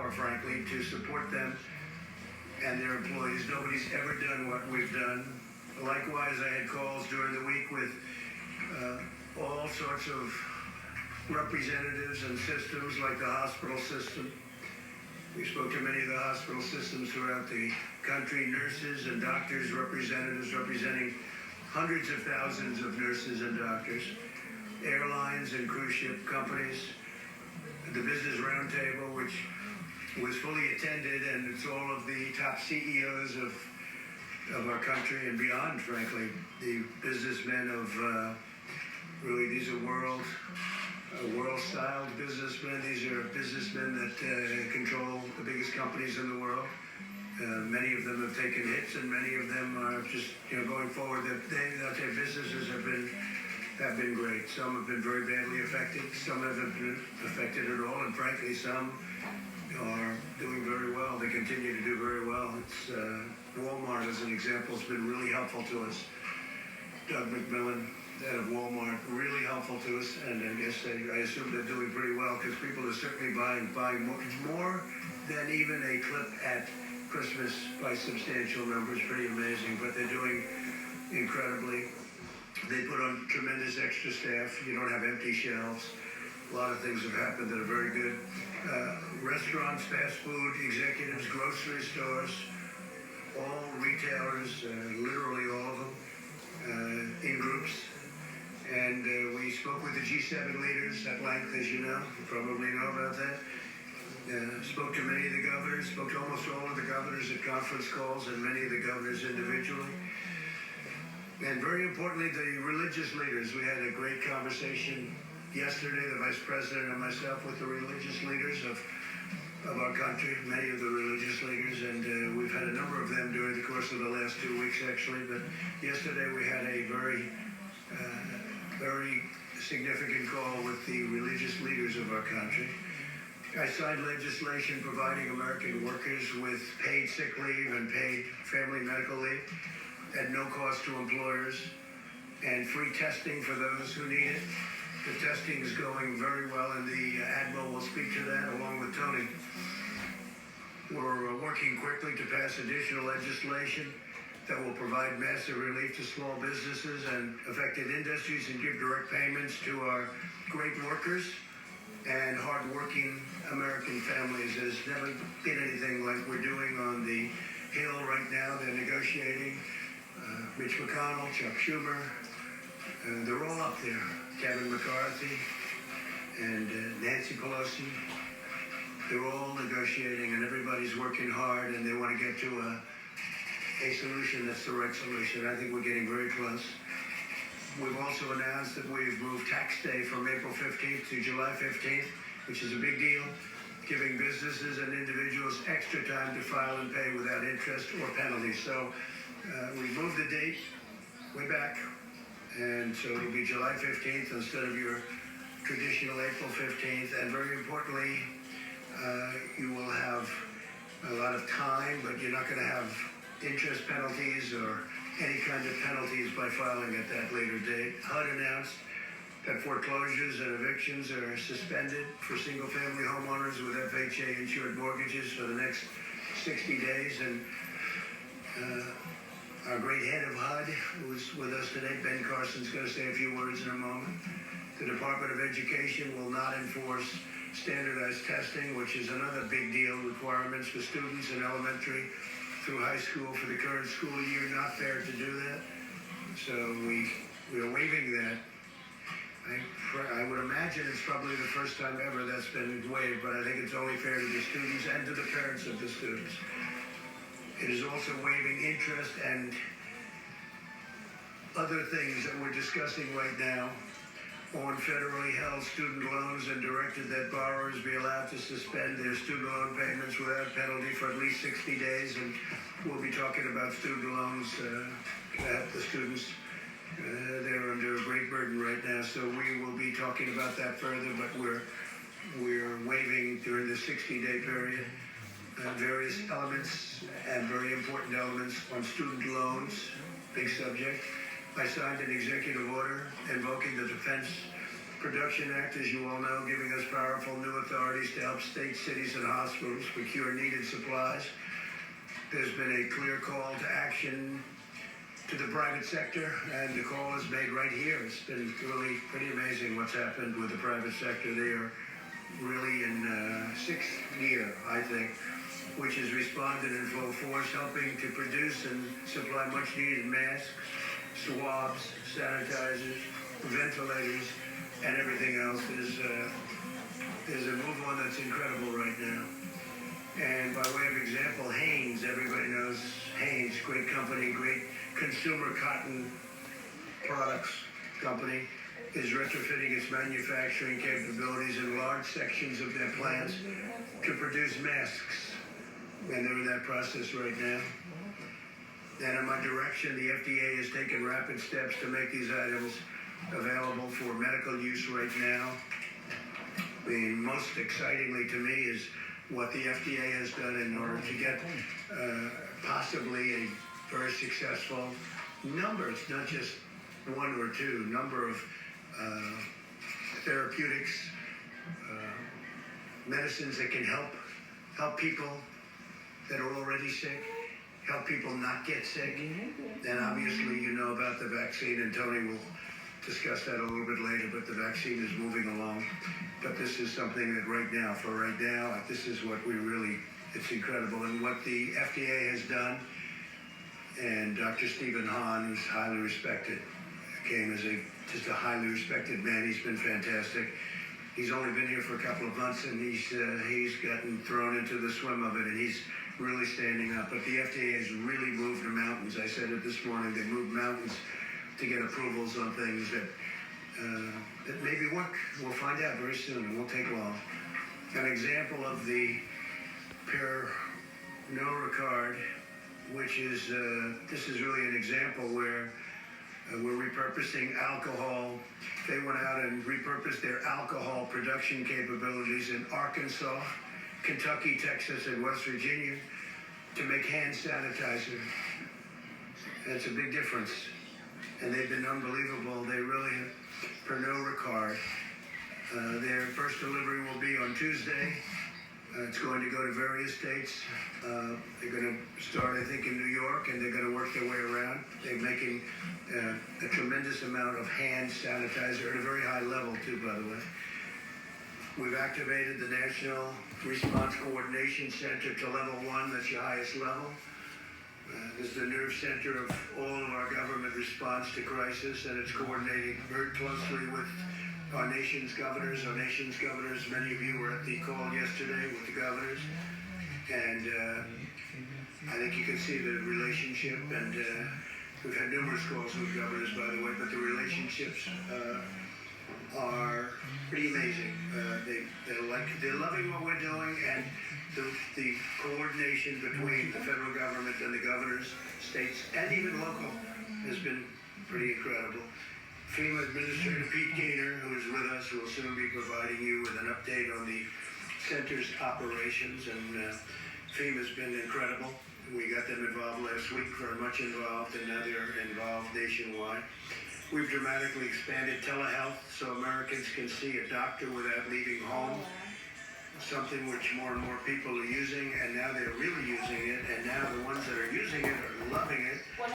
more frankly, to support them and their employees. Nobody's ever done what we've done. Likewise, I had calls during the week with all sorts of representatives and systems like the hospital system. We spoke to many of the hospital systems throughout the country, nurses and doctors, representatives representing hundreds of thousands of nurses and doctors, airlines and cruise ship companies, the Business Roundtable, which was fully attended, and it's all of the top CEOs of our country and beyond, frankly. The businessmen of, really, these are world-styled businessmen. These are businessmen that control the biggest companies in the world. Many of them have taken hits, and many of them are just, going forward. Their businesses have been great. Some have been very badly affected. Some haven't been affected at all, and frankly, some are doing very well. They continue to do very well. It's Walmart, as an example, has been really helpful to us. Doug McMillon, head of Walmart, really helpful to us, and I assume they're doing pretty well because people are certainly buying more than even a clip at Christmas by substantial numbers. Pretty amazing, but they're doing incredibly. They put on tremendous extra staff. You don't have empty shelves. A lot of things have happened that are very good. Restaurants, fast food executives, grocery stores, all retailers, literally all of them, in groups. And we spoke with the G7 leaders at length, as you know. You probably know about that. Spoke to many of the governors, spoke to almost all of the governors at conference calls, and many of the governors individually. And very importantly, the religious leaders. We had a great conversation yesterday, the Vice President and myself, with the religious leaders of our country, many of the religious leaders, and we've had a number of them during the course of the last 2 weeks, actually. But yesterday we had a very significant call with the religious leaders of our country. I signed legislation providing American workers with paid sick leave and paid family medical leave at no cost to employers, and free testing for those who need it. The testing is going very well, and the Admiral will speak to that along with Tony. We're working quickly to pass additional legislation that will provide massive relief to small businesses and affected industries and give direct payments to our great workers and hardworking American families. There's never been anything like we're doing on the Hill right now. They're negotiating. Mitch McConnell, Chuck Schumer, they're all up there. Kevin McCarthy and Nancy Pelosi. They're all negotiating, and everybody's working hard, and they want to get to a solution that's the right solution. I think we're getting very close. We've also announced that we've moved tax day from April 15th to July 15th, which is a big deal, giving businesses and individuals extra time to file and pay without interest or penalties. So we moved the date way back, and so it'll be July 15th instead of your traditional April 15th. And very importantly, you will have a lot of time, but you're not going to have interest penalties or any kind of penalties by filing at that later date. HUD announced that foreclosures and evictions are suspended for single-family homeowners with FHA-insured mortgages for the next 60 days. And our great head of HUD, who's with us today, Ben Carson's going to say a few words in a moment. The Department of Education will not enforce standardized testing, which is another big deal, requirements for students in elementary through high school for the current school year. Not fair to do that. So we are waiving that. I would imagine it's probably the first time ever that's been waived, but I think it's only fair to the students and to the parents of the students. It is also waiving interest and other things that we're discussing right now on federally held student loans, and directed that borrowers be allowed to suspend their student loan payments without penalty for at least 60 days. And we'll be talking about student loans. The students, they're under a great burden right now, so we will be talking about that further, but we're waiving during the 60-day period various elements and very important elements on student loans, big subject. I signed an executive order invoking the Defense Production Act, as you all know, giving us powerful new authorities to help states, cities, and hospitals procure needed supplies. There's been a clear call to action to the private sector, and the call is made right here. It's been really pretty amazing what's happened with the private sector. They are really in sixth gear, I think, which has responded in full force, helping to produce and supply much-needed masks, swabs, sanitizers, ventilators, and everything else. There's a move on that's incredible right now. And by way of example, Hanes, everybody knows Hanes, great company, great consumer cotton products company, is retrofitting its manufacturing capabilities in large sections of their plants to produce masks. And they're in that process right now. And in my direction, the FDA has taken rapid steps to make these items available for medical use right now. I mean, most excitingly to me is what the FDA has done in order to get possibly a very successful number, it's not just one or two, number of therapeutics, medicines that can help people that are already sick, help people not get sick. And obviously you know about the vaccine, and Tony will discuss that a little bit later, but the vaccine is moving along. But this is something that right now, this is what it's incredible. And what the FDA has done, and Dr. Stephen Hahn, who's highly respected, came as just a highly respected man. He's been fantastic. He's only been here for a couple of months, and he's gotten thrown into the swim of it, and he's really standing up. But the FDA has really moved the mountains. I said it this morning. They moved mountains to get approvals on things that maybe work. We'll find out very soon. It won't take long. An example of the Pernod Ricard, which is, this is really an example where we're repurposing alcohol. They went out and repurposed their alcohol production capabilities in Arkansas, Kentucky, Texas, and West Virginia to make hand sanitizer. That's a big difference. And they've been unbelievable. They really, Pernod Ricard, their first delivery will be on Tuesday. It's going to go to various states. They're going to start, I think, in New York, and they're going to work their way around. They're making a tremendous amount of hand sanitizer at a very high level, too, by the way. We've activated the National Response Coordination Center to level 1. That's your highest level. This is the nerve center of all of our government response to crisis, and it's coordinating very closely with our nation's governors. Many of you were at the call yesterday with the governors, and I think you can see the relationship, and we've had numerous calls with governors, by the way, but the relationships are pretty amazing. They're loving what we're doing, and the coordination between the federal government and the governors, states, and even local has been pretty incredible. FEMA Administrator Pete Gaynor, who is with us, will soon be providing you with an update on the center's operations, and FEMA's been incredible. We got them involved last week, very much involved, and now they're involved nationwide. We've dramatically expanded telehealth so Americans can see a doctor without leaving home, something which more and more people are using, and now they're really using it, and now the ones that are using it are loving it.